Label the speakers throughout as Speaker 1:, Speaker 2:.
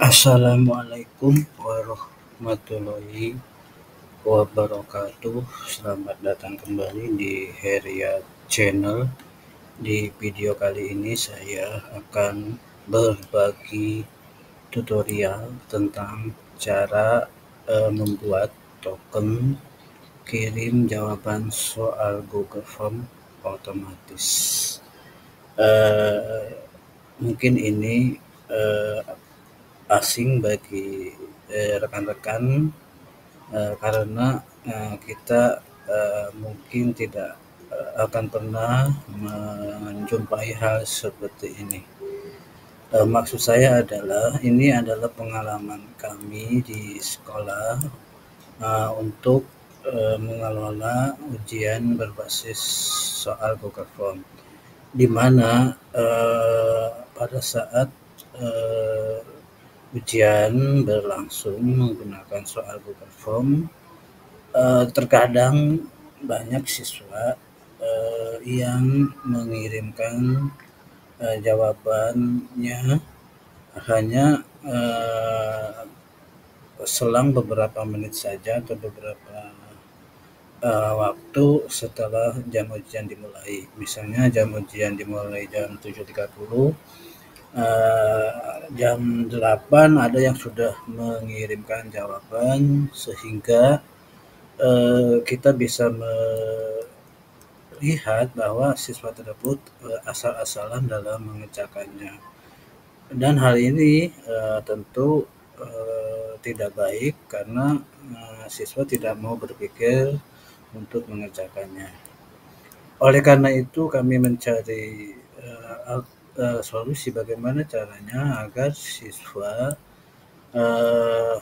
Speaker 1: Assalamualaikum warahmatullahi wabarakatuh. Selamat datang kembali di Heria Channel. Di video kali ini saya akan berbagi tutorial tentang cara membuat token kirim jawaban soal Google Form otomatis. Eh, Mungkin ini eh, asing bagi rekan-rekan karena kita mungkin tidak akan pernah menjumpai hal seperti ini. Maksud saya adalah ini adalah pengalaman kami di sekolah untuk mengelola ujian berbasis soal Google Form, di mana pada saat eh, ujian berlangsung menggunakan soal Google Form, terkadang banyak siswa yang mengirimkan jawabannya hanya selang beberapa menit saja atau beberapa waktu setelah jam ujian dimulai. Misalnya jam ujian dimulai jam 7.30, jam 8 ada yang sudah mengirimkan jawaban, sehingga kita bisa melihat bahwa siswa tersebut asal-asalan dalam mengerjakannya. Dan hal ini tentu tidak baik karena siswa tidak mau berpikir untuk mengerjakannya. Oleh karena itu kami mencari solusi bagaimana caranya agar siswa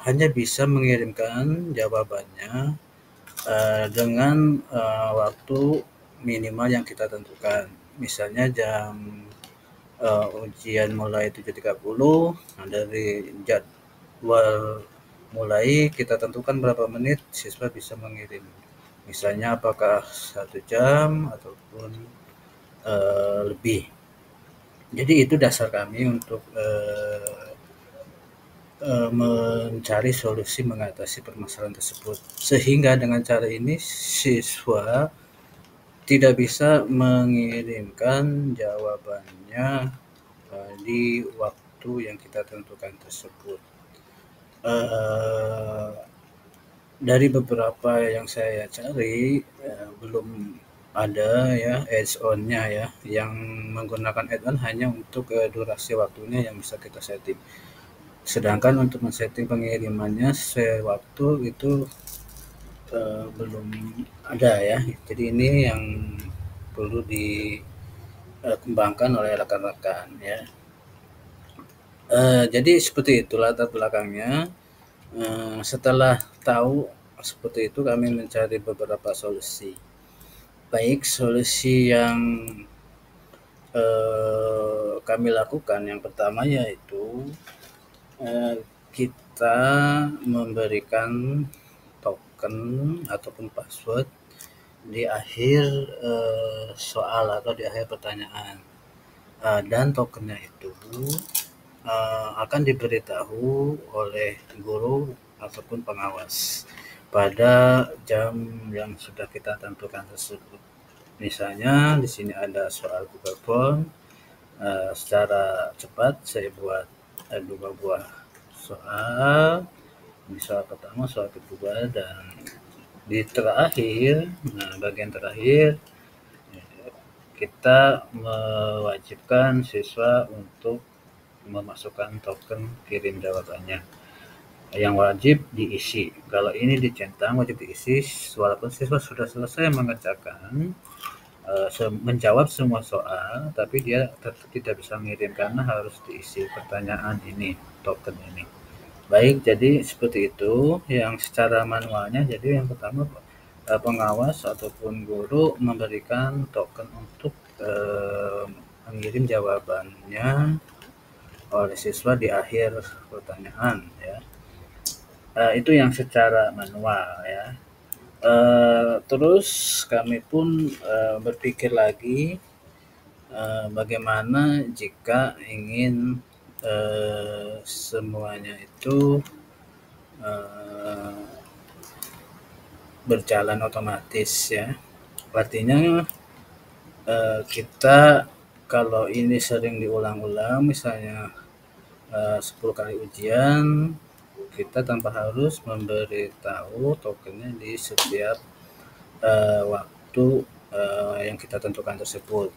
Speaker 1: hanya bisa mengirimkan jawabannya dengan waktu minimal yang kita tentukan. Misalnya jam ujian mulai 7.30, nah dari jadwal mulai kita tentukan berapa menit siswa bisa mengirim. Misalnya apakah 1 jam ataupun lebih. Jadi itu dasar kami untuk mencari solusi mengatasi permasalahan tersebut. Sehingga dengan cara ini siswa tidak bisa mengirimkan jawabannya di waktu yang kita tentukan tersebut. Dari beberapa yang saya cari belum ada ya add-on-nya ya, yang menggunakan add-on hanya untuk durasi waktunya yang bisa kita setting. Sedangkan untuk men-setting pengirimannya sesuai waktu itu belum ada ya. Jadi ini yang perlu dikembangkan oleh rekan-rekan ya. Jadi seperti itu latar belakangnya. Setelah tahu seperti itu kami mencari beberapa solusi. Baik, solusi yang kami lakukan yang pertama yaitu kita memberikan token ataupun password di akhir soal atau di akhir pertanyaan, dan tokennya itu akan diberitahu oleh guru ataupun pengawas pada jam yang sudah kita tentukan tersebut. Misalnya di sini ada soal Google Form, secara cepat saya buat 2 buah soal. Di soal pertama, soal kedua, dan di terakhir, nah bagian terakhir kita mewajibkan siswa untuk memasukkan token kirim jawabannya yang wajib diisi. Kalau ini dicentang wajib diisi walaupun siswa sudah selesai mengerjakan menjawab semua soal, tapi dia tetap tidak bisa mengirim karena harus diisi pertanyaan ini, token ini. Baik, jadi seperti itu yang secara manualnya. Jadi yang pertama pengawas ataupun guru memberikan token untuk mengirim jawabannya oleh siswa di akhir pertanyaan ya. Itu yang secara manual ya. Terus kami pun berpikir lagi bagaimana jika ingin semuanya itu berjalan otomatis ya. Artinya kita kalau ini sering diulang-ulang, misalnya 10 kali ujian, kita tanpa harus memberitahu tokennya di setiap waktu yang kita tentukan tersebut.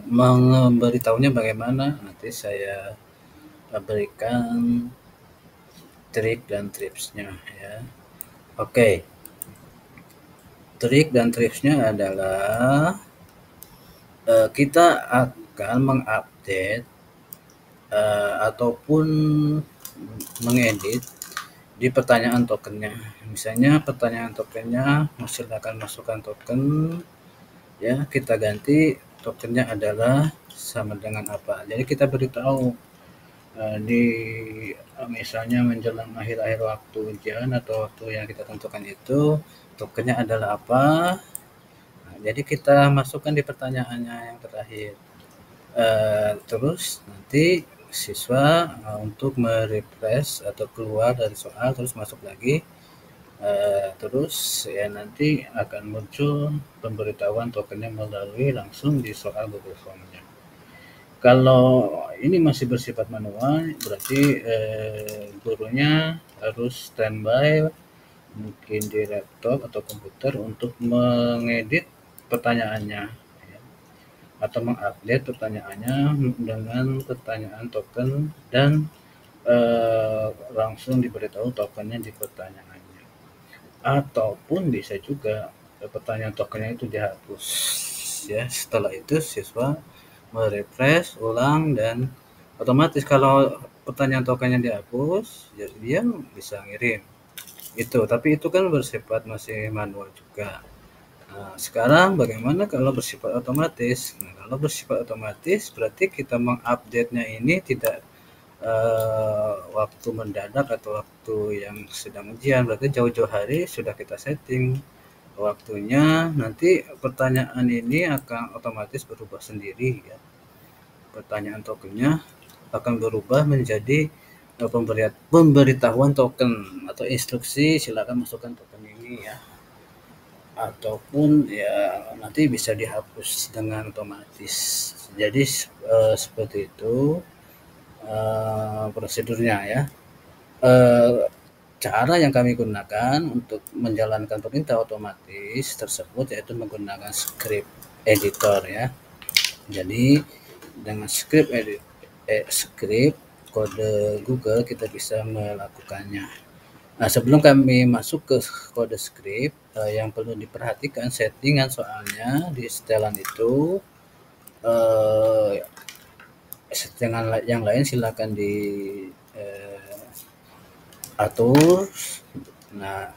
Speaker 1: Memberitahunya bagaimana? Nanti saya berikan trik dan tripsnya ya. Oke. Trik dan tripsnya adalah kita akan mengupdate ataupun mengedit di pertanyaan tokennya. Misalnya pertanyaan tokennya silakan masukkan token ya, kita ganti tokennya adalah sama dengan apa. Jadi kita beritahu di misalnya menjelang akhir-akhir waktu ujian atau waktu yang kita tentukan itu tokennya adalah apa. Nah, jadi kita masukkan di pertanyaannya yang terakhir. Terus nanti siswa untuk merefresh atau keluar dari soal terus masuk lagi, terus ya nanti akan muncul pemberitahuan tokennya melalui langsung di soal Google Form-nya. Kalau ini masih bersifat manual, berarti gurunya harus standby mungkin di laptop atau komputer untuk mengedit pertanyaannya ya, atau mengupdate pertanyaannya dengan pertanyaan token dan langsung diberitahu tokennya di pertanyaannya. Ataupun bisa juga pertanyaan tokennya itu dihapus ya. Setelah itu siswa merefresh ulang dan otomatis kalau pertanyaan tokennya dihapus ya dia bisa ngirim itu, tapi itu kan bersifat masih manual juga. Nah, sekarang bagaimana kalau bersifat otomatis? Nah, kalau bersifat otomatis berarti kita mengupdate-nya ini tidak waktu mendadak atau waktu yang sedang ujian, berarti jauh-jauh hari sudah kita setting waktunya. Nanti pertanyaan ini akan otomatis berubah sendiri ya. Pertanyaan tokennya akan berubah menjadi pemberitahuan token atau instruksi silakan masukkan token ini ya, ataupun ya nanti bisa dihapus dengan otomatis. Jadi seperti itu prosedurnya ya. Cara yang kami gunakan untuk menjalankan perintah otomatis tersebut yaitu menggunakan script editor ya. Jadi dengan script kode Google kita bisa melakukannya. Nah, sebelum kami masuk ke kode script, yang perlu diperhatikan settingan soalnya di setelan itu. Settingan yang lain silakan di atur. Nah,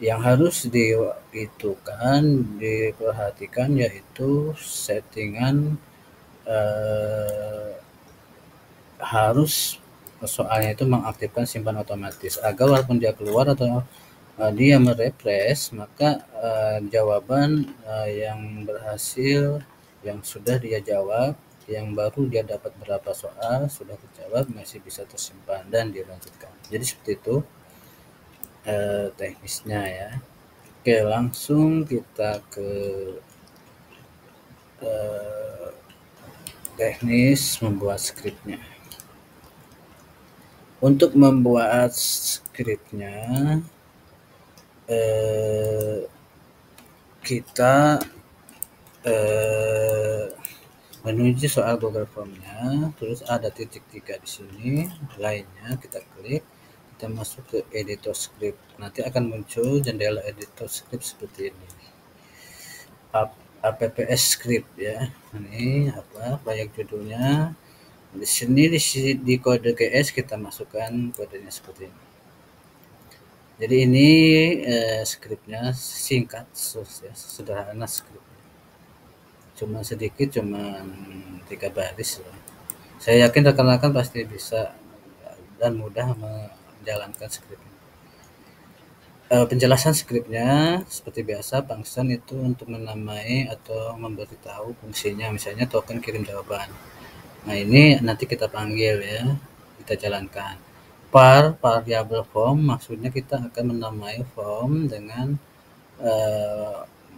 Speaker 1: yang harus diperhatikan yaitu settingan harus soalnya itu mengaktifkan simpan otomatis agar walaupun dia keluar atau dia merefresh maka jawaban yang berhasil yang sudah dia jawab yang baru dia dapat berapa soal sudah terjawab masih bisa tersimpan dan dilanjutkan. Jadi seperti itu teknisnya ya. Oke, langsung kita ke teknis membuat skripnya. Untuk membuat skripnya kita menuju soal Google Form-nya, terus ada titik 3 di sini, lainnya kita klik, kita masuk ke editor script. Nanti akan muncul jendela editor script seperti ini. Apps script ya. Ini apa? Banyak judulnya. Di sini di kode GS kita masukkan kodenya seperti ini. Jadi ini skripnya singkat, ya, sederhana skripnya. Cuma sedikit, cuma 3 baris. Saya yakin rekan-rekan pasti bisa dan mudah menjalankan skripnya. Penjelasan skripnya seperti biasa, function itu untuk menamai atau memberitahu fungsinya, misalnya token kirim jawaban. Nah, ini nanti kita panggil ya. kita jalankan. Variabel form maksudnya kita akan menamai form dengan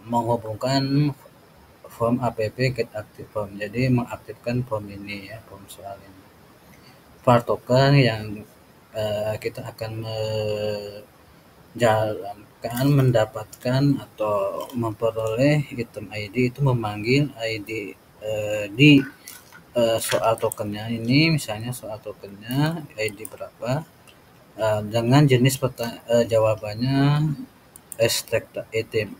Speaker 1: menghubungkan form app get active form. Jadi mengaktifkan form ini ya, form soal ini. Var token yang kita akan menjalankan, mendapatkan atau memperoleh item ID itu memanggil ID di soal tokennya ini, misalnya soal tokennya ID berapa, dengan jenis jawabannya extract item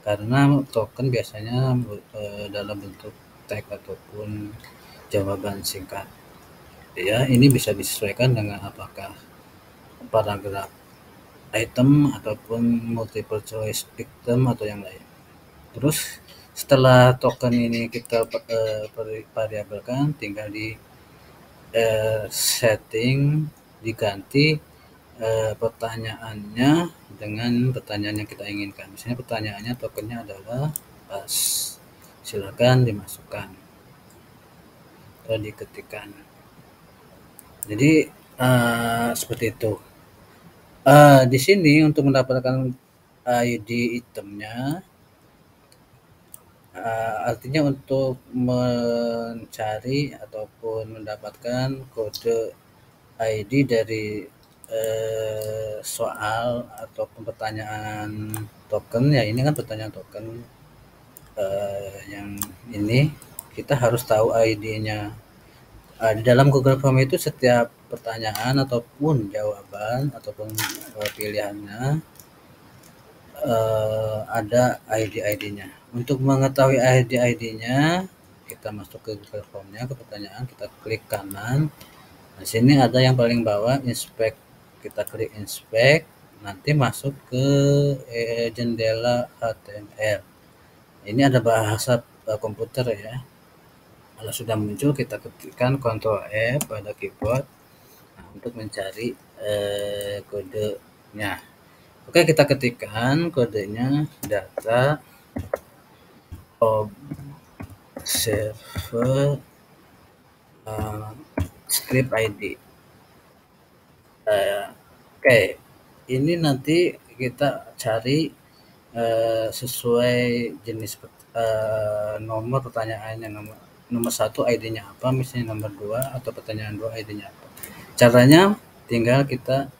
Speaker 1: karena token biasanya dalam bentuk tag ataupun jawaban singkat ya. Ini bisa disesuaikan dengan apakah paragraf item ataupun multiple choice item atau yang lain. Terus setelah token ini kita variabelkan, tinggal di setting, diganti pertanyaannya dengan pertanyaan yang kita inginkan. Misalnya pertanyaannya tokennya adalah pas, silakan dimasukkan atau diketikkan. Jadi seperti itu. Di sini untuk mendapatkan ID itemnya, artinya untuk mencari ataupun mendapatkan kode ID dari soal ataupun pertanyaan token ya, ini kan pertanyaan token yang ini kita harus tahu ID-nya. Di dalam Google Form itu setiap pertanyaan ataupun jawaban ataupun pilihannya ada ID-nya. Untuk mengetahui ID-nya, kita masuk ke Google Form-nya, ke pertanyaan, kita klik kanan. Di sini ada yang paling bawah, inspect. Kita klik inspect, nanti masuk ke jendela HTML. Ini ada bahasa komputer ya. Kalau sudah muncul, kita ketikkan Ctrl F pada keyboard untuk mencari kodenya. Oke, kita ketikkan kodenya data observer script ID. Oke, ini nanti kita cari sesuai jenis nomor pertanyaannya. Nomor 1 ID-nya apa, misalnya nomor 2 atau pertanyaan 2 ID-nya apa. Caranya tinggal kita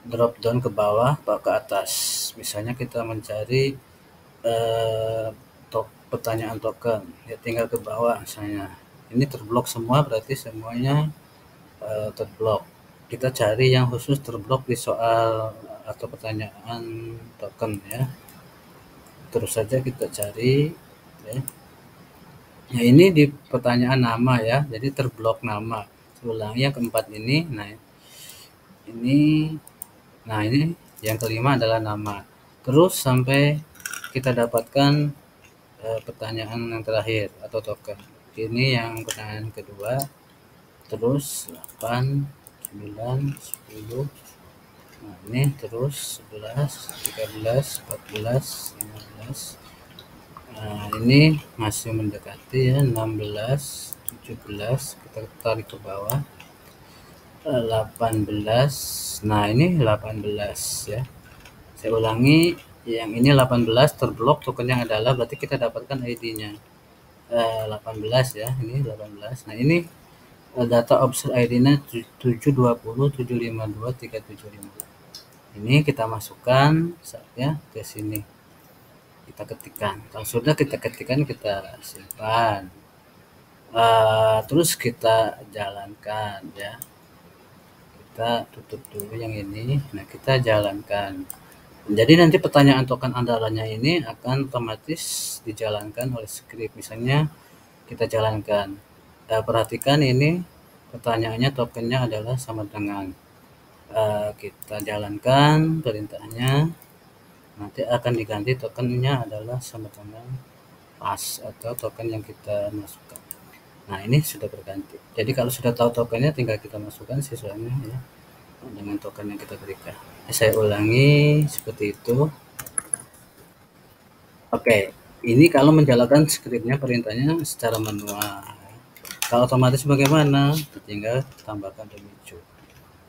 Speaker 1: drop down ke bawah atau ke atas. Misalnya kita mencari pertanyaan token, ya tinggal ke bawah misalnya. Ini terblok semua, berarti semuanya terblok. Kita cari yang khusus terblok di soal atau pertanyaan token ya. Terus saja kita cari ya. Nah, ini di pertanyaan nama ya, jadi terblok nama. Ulangi yang keempat ini. Nah ini yang kelima adalah nama. Terus sampai kita dapatkan pertanyaan yang terakhir atau token. Ini yang pertanyaan kedua. Terus 8, 9, 10. Nah, ini terus 11, 13, 14, 15. Nah, ini masih mendekati ya, 16, 17. Kita tarik ke bawah. 18. Nah, ini 18 ya. Saya ulangi, yang ini 18 terblok tokennya adalah, berarti kita dapatkan ID-nya 18 ya, ini 18. Nah, ini data observer ID-nya 720752375. Ini kita masukkan ya ke sini. Kita ketikkan. Kalau sudah kita ketikkan, kita simpan. Terus kita jalankan ya. Kita tutup dulu yang ini. Nah, kita jalankan. Jadi nanti pertanyaan token andalannya ini akan otomatis dijalankan oleh script. Misalnya kita jalankan. Perhatikan ini pertanyaannya tokennya adalah sama dengan. Kita jalankan perintahnya. Nanti akan diganti tokennya adalah sama dengan pas atau token yang kita masukkan. Nah, ini sudah berganti. Jadi kalau sudah tahu tokennya, tinggal kita masukkan siswanya ya dengan token yang kita berikan. Saya ulangi seperti itu. Oke, ini kalau menjalankan scriptnya, perintahnya secara manual. Kalau otomatis bagaimana? Tinggal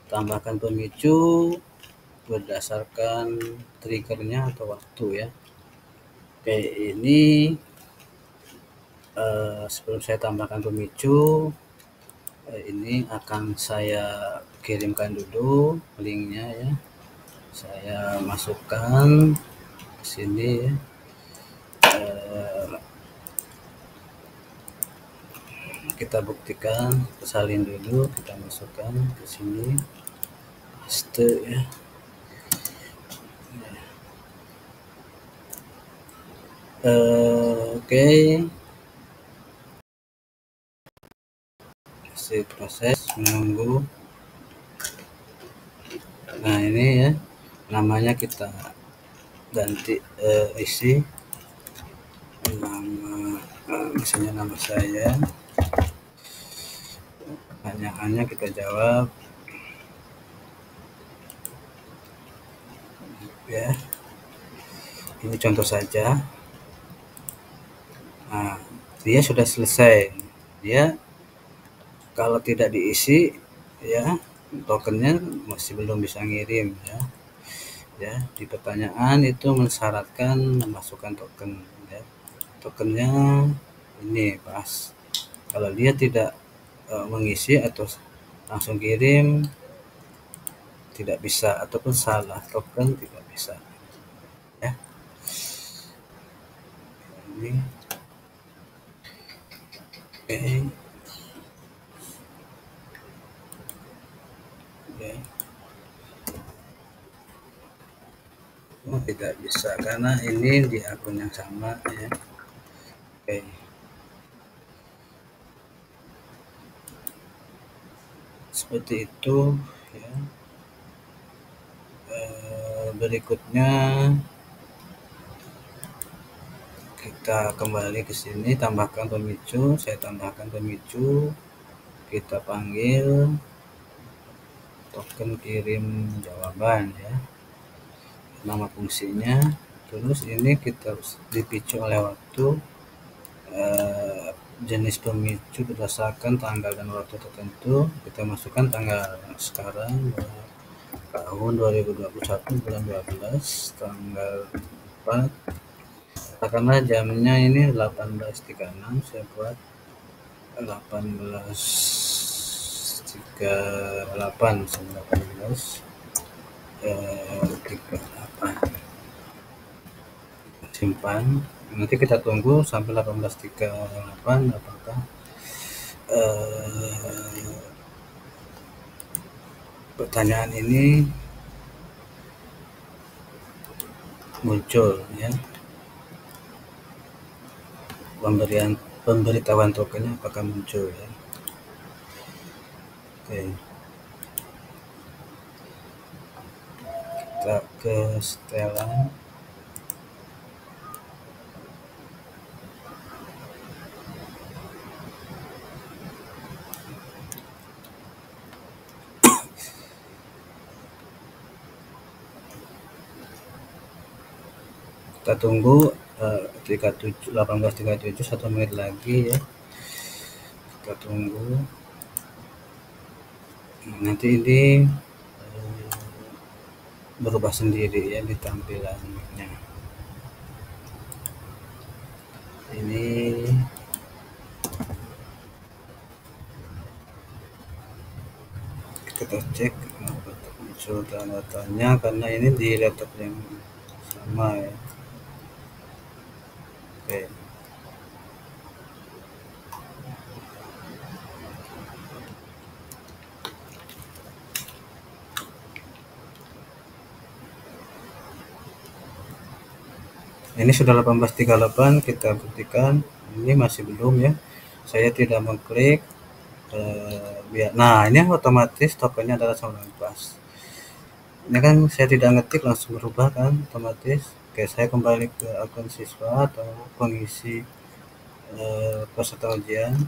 Speaker 1: tambahkan pemicu berdasarkan triggernya atau waktu ya. Oke, ini sebelum saya tambahkan pemicu, ini akan saya kirimkan dulu linknya ya. Saya masukkan ke sini ya. Kita buktikan, kita salin dulu, kita masukkan ke sini, paste ya. Oke. Masih proses menunggu. Nah ini ya, namanya kita ganti isi nama, misalnya nama saya, pertanyaannya kita jawab ya. Ini contoh saja. Nah, dia sudah selesai. Dia kalau tidak diisi ya, tokennya masih belum bisa ngirim ya. Ya, di pertanyaan itu mensyaratkan memasukkan token ya. Tokennya ini pas. Kalau dia tidak mengisi atau langsung kirim, tidak bisa, ataupun salah token tidak bisa ya. Ini oke ya. Oh, tidak bisa karena ini di akun yang sama ya. Oke. Seperti itu ya. Berikutnya kita kembali ke sini, tambahkan pemicu, saya tambahkan pemicu, kita panggil token kirim jawaban ya, nama fungsinya. Terus ini kita dipicu oleh waktu, jenis pemicu berdasarkan tanggal dan waktu tertentu. Kita masukkan tanggal sekarang tahun 2021 bulan 12 tanggal 4, karena jamnya ini 18.36, saya buat 18.38 sampai 18.38. Simpan, nanti kita tunggu sampai 18.38 apakah pertanyaan ini muncul ya, pemberitahuan tokennya apakah muncul ya. Oke, kita ke setelan. Kita tunggu 18.37, 1 menit lagi ya, kita tunggu. Nanti ini berubah sendiri ya di tampilannya. Ini kita cek muncul tanda-tandanya karena ini di laptop yang sama ya. Oke. Ini sudah 18.38, kita buktikan. Ini masih belum ya. Saya tidak mengklik. Nah, ini otomatis tokennya adalah 19. Ini kan saya tidak ngetik langsung berubah kan otomatis. Oke, saya kembali ke akun siswa atau pengisi peserta ujian.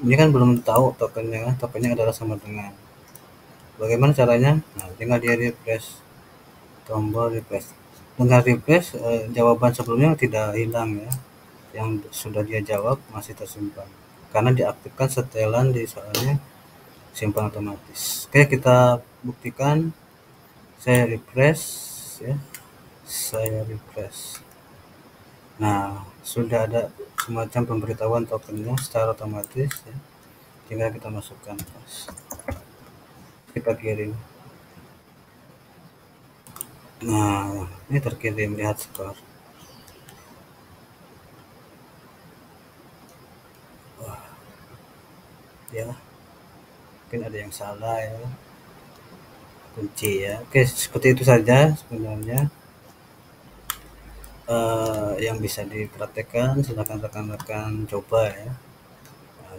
Speaker 1: Ini kan belum tahu tokennya adalah sama dengan. Bagaimana caranya? Nah, tinggal dia refresh, tombol refresh. Dengan refresh, jawaban sebelumnya tidak hilang ya. Yang sudah dia jawab masih tersimpan. karena diaktifkan setelan di soalnya simpan otomatis. Oke, kita buktikan. Saya refresh ya, saya refresh. Nah, sudah ada semacam pemberitahuan tokennya secara otomatis ya. Tinggal kita masukkan, kita kirim. Nah, ini terkirim, lihat skor. Wah, ya, mungkin ada yang salah ya, kunci ya. Oke, seperti itu saja sebenarnya yang bisa dipraktekkan. Silakan rekan-rekan coba ya.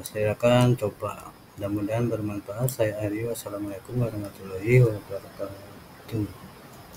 Speaker 1: Silakan coba. Mudah-mudahan bermanfaat. Saya Aryo. Wassalamualaikum warahmatullahi wabarakatuh.